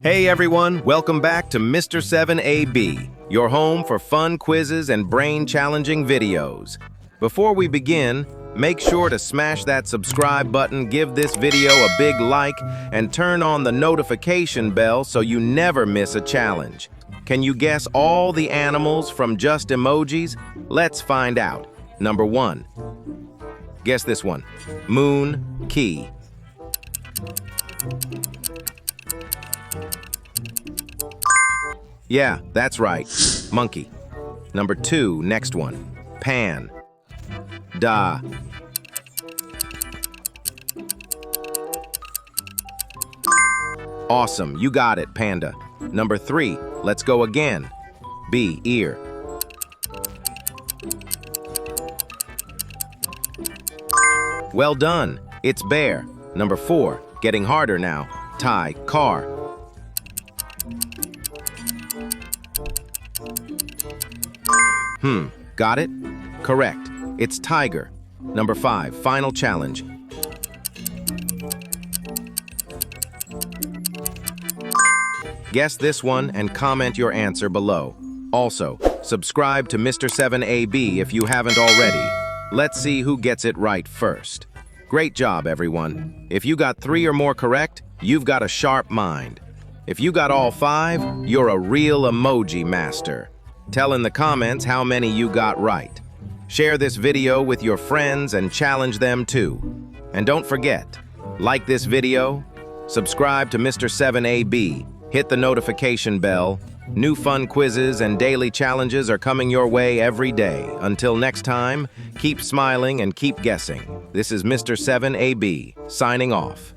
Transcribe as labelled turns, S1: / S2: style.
S1: Hey everyone, welcome back to Mr. 7AB, your home for fun quizzes and brain-challenging videos. Before we begin, make sure to smash that subscribe button, give this video a big like, and turn on the notification bell so you never miss a challenge. Can you guess all the animals from just emojis? Let's find out. Number 1. Guess this one. Moon, key. Yeah, that's right. Monkey. Number 2, next one. Pan. Da. Awesome, you got it, panda. Number 3, let's go again. B, ear. Well done, it's bear. Number 4, getting harder now. Tie, car. Got it? Correct. It's tiger. Number 5, final challenge. Guess this one and comment your answer below. Also, subscribe to Mr. 7AB if you haven't already. Let's see who gets it right first. Great job, everyone. If you got 3 or more correct, you've got a sharp mind. If you got all 5, you're a real emoji master. Tell in the comments how many you got right. Share this video with your friends and challenge them too. And don't forget, like this video, subscribe to Mr. 7AB, hit the notification bell. New fun quizzes and daily challenges are coming your way every day. Until next time, keep smiling and keep guessing. This is Mr. 7AB, signing off.